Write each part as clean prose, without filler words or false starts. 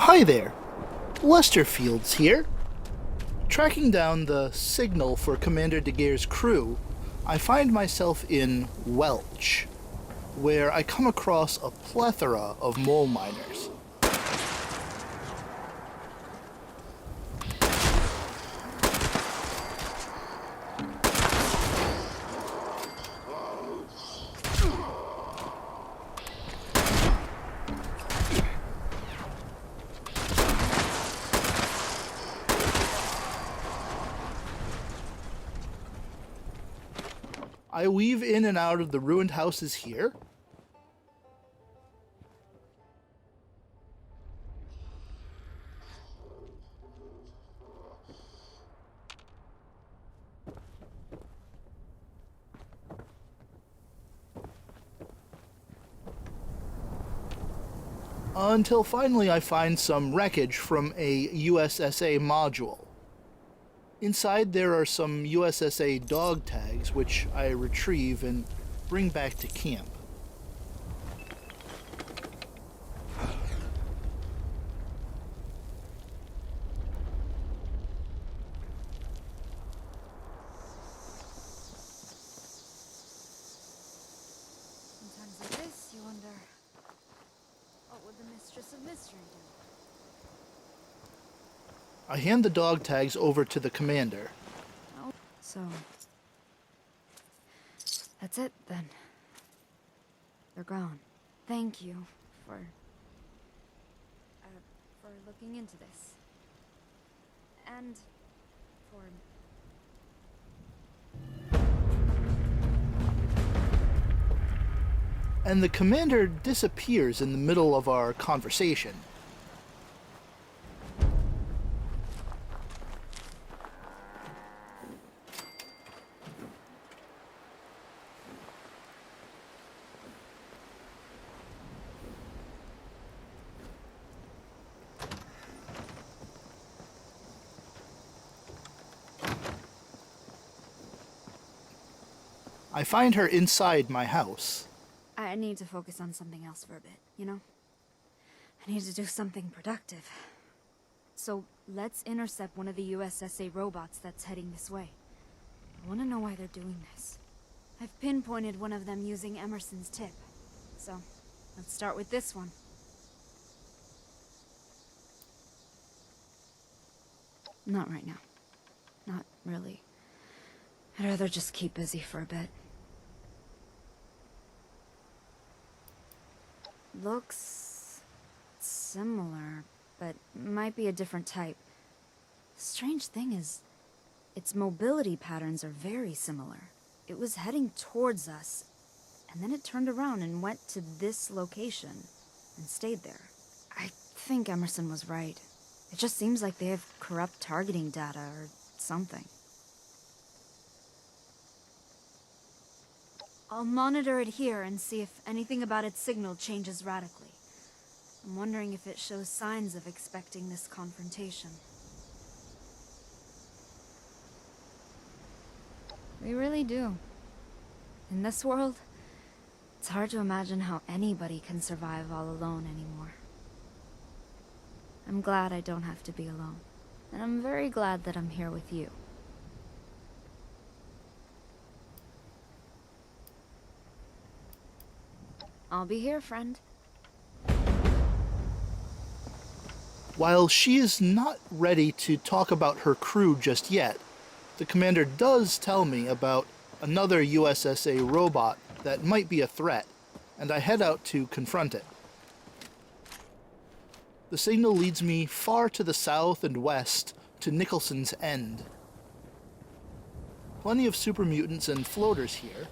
Hi there, Lester Fields here. Tracking down the signal for Commander Daguerre's crew, I find myself in Welch, where I come across a plethora of mole miners. I weave in and out of the ruined houses here, until finally I find some wreckage from a USSA module. Inside there are some USSA dog tags, which I retrieve and bring back to camp. Sometimes like this, you wonder, what would the Mistress of Mystery do? I hand the dog tags over to the commander. Oh, so that's it then. They're gone. Thank you for looking into this. And for And the commander disappears in the middle of our conversation. I find her inside my house. I need to focus on something else for a bit, you know? I need to do something productive. So, let's intercept one of the USSA robots that's heading this way. I want to know why they're doing this. I've pinpointed one of them using Emerson's tip. So, let's start with this one. Not right now. Not really. I'd rather just keep busy for a bit. Looks similar, but might be a different type. Strange thing is, its mobility patterns are very similar. It was heading towards us, and then it turned around and went to this location, and stayed there. I think Emerson was right. It just seems like they have corrupt targeting data or something. I'll monitor it here and see if anything about its signal changes radically. I'm wondering if it shows signs of expecting this confrontation. We really do. In this world, it's hard to imagine how anybody can survive all alone anymore. I'm glad I don't have to be alone. And I'm very glad that I'm here with you. I'll be here, friend. While she is not ready to talk about her crew just yet, the commander does tell me about another USSA robot that might be a threat, and I head out to confront it. The signal leads me far to the south and west to Nicholson's End. Plenty of super mutants and floaters here.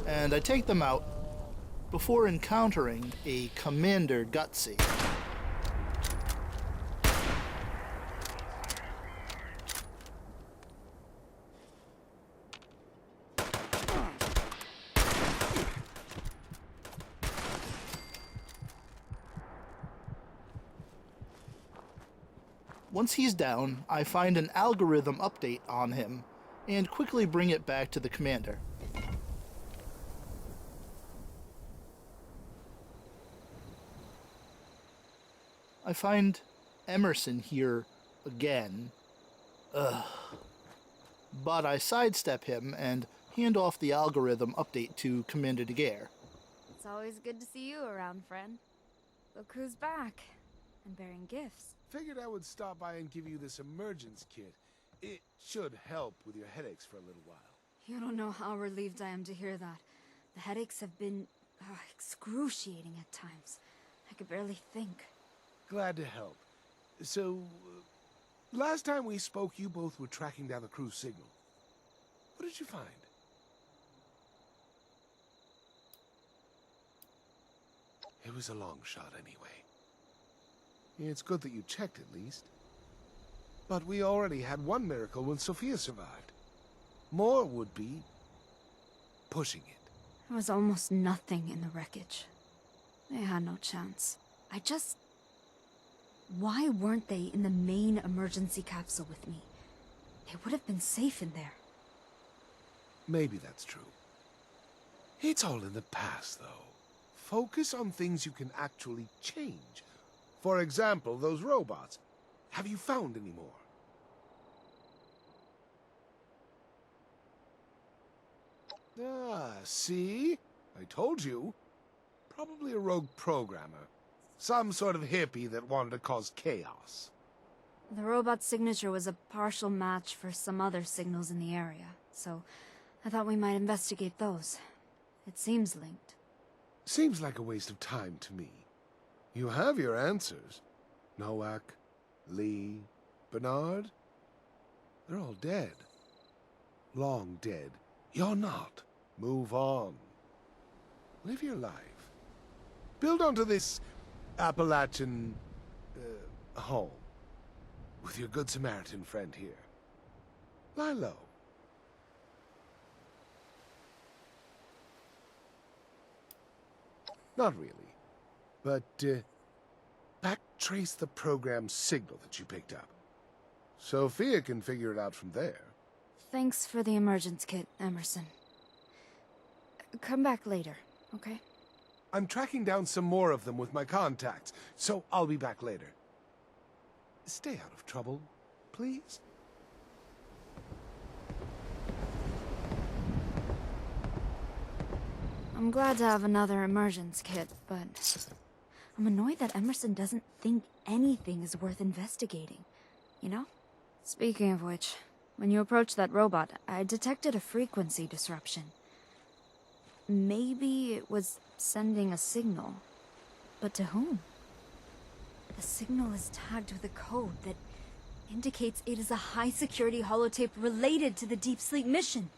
And I take them out before encountering a Commander Gutsy. Once he's down, I find an algorithm update on him and quickly bring it back to the commander. I find Emerson here again. But I sidestep him and hand off the algorithm update to Commander Daguerre. It's always good to see you around, friend. Look who's back, and bearing gifts. Figured I would stop by and give you this emergence kit. It should help with your headaches for a little while. You don't know how relieved I am to hear that. The headaches have been excruciating at times. I could barely think. Glad to help. So, last time we spoke, you both were tracking down the crew's signal. What did you find? It was a long shot anyway. It's good that you checked at least. But we already had one miracle when Sophia survived. More would be pushing it. There was almost nothing in the wreckage. They had no chance. Why weren't they in the main emergency capsule with me? They would have been safe in there. Maybe that's true. It's all in the past, though. Focus on things you can actually change. For example, those robots. Have you found any more? Ah, see? I told you. Probably a rogue programmer. Some sort of hippie that wanted to cause chaos. The robot's signature was a partial match for some other signals in the area, so I thought we might investigate those. It seems linked. Seems like a waste of time to me. You have your answers. Nowak, Lee, Bernard. They're all dead. Long dead. You're not. Move on. Live your life. Build onto this Appalachian home with your Good Samaritan friend here. Lie low. Not really. But, backtrace the program's signal that you picked up. Sophia can figure it out from there. Thanks for the emergence kit, Emerson. Come back later, okay? I'm tracking down some more of them with my contacts, so I'll be back later. Stay out of trouble, please. I'm glad to have another emergence kit, but I'm annoyed that Emerson doesn't think anything is worth investigating, you know? Speaking of which, when you approached that robot, I detected a frequency disruption. Maybe it was sending a signal, but to whom? The signal is tagged with a code that indicates it is a high-security holotape related to the Deep Sleep mission.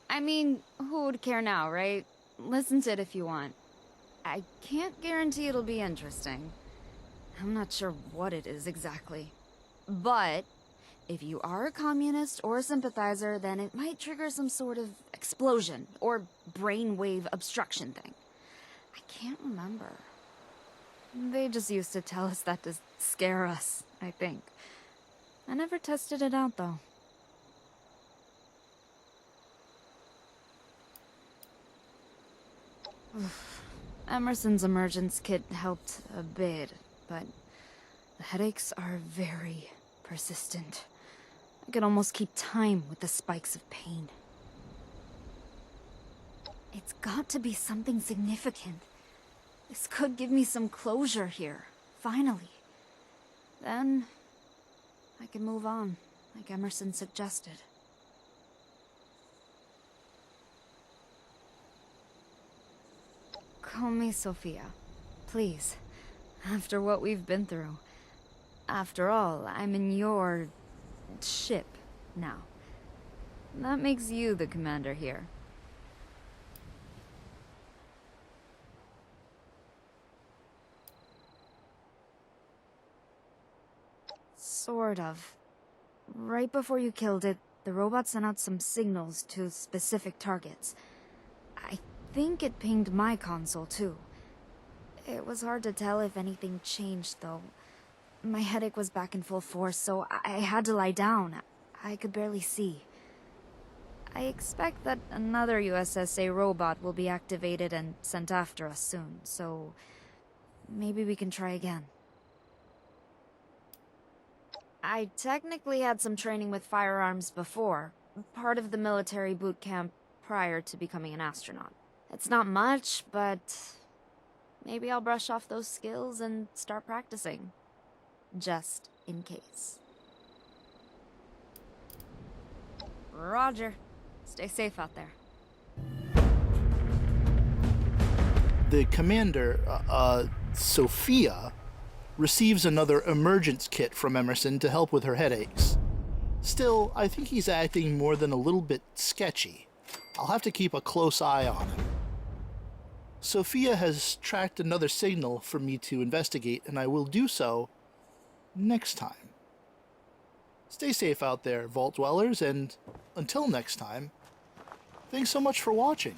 I mean, who would care now, right? Listen to it if you want. I can't guarantee it'll be interesting. I'm not sure what it is exactly. But if you are a communist or a sympathizer, then it might trigger some sort of explosion or brainwave obstruction thing. I can't remember. They just used to tell us that to scare us, I think. I never tested it out, though. Emerson's emergence kit helped a bit, but the headaches are very persistent. I could almost keep time with the spikes of pain. It's got to be something significant. This could give me some closure here, finally. Then I can move on, like Emerson suggested. Call me Sophia, please. After what we've been through. After all, I'm in your ship now. That makes you the commander here. Sort of. Right before you killed it, the robot sent out some signals to specific targets. I think it pinged my console, too. It was hard to tell if anything changed, though. My headache was back in full force, so I had to lie down. I could barely see. I expect that another USSA robot will be activated and sent after us soon, so maybe we can try again. I technically had some training with firearms before, part of the military boot camp prior to becoming an astronaut. It's not much, but maybe I'll brush off those skills and start practicing. Just in case. Roger. Stay safe out there. The commander, Sophia, receives another emergence kit from Emerson to help with her headaches. Still, I think he's acting more than a little bit sketchy. I'll have to keep a close eye on him. Sophia has tracked another signal for me to investigate, and I will do so next time. Stay safe out there, Vault Dwellers, and until next time, thanks so much for watching.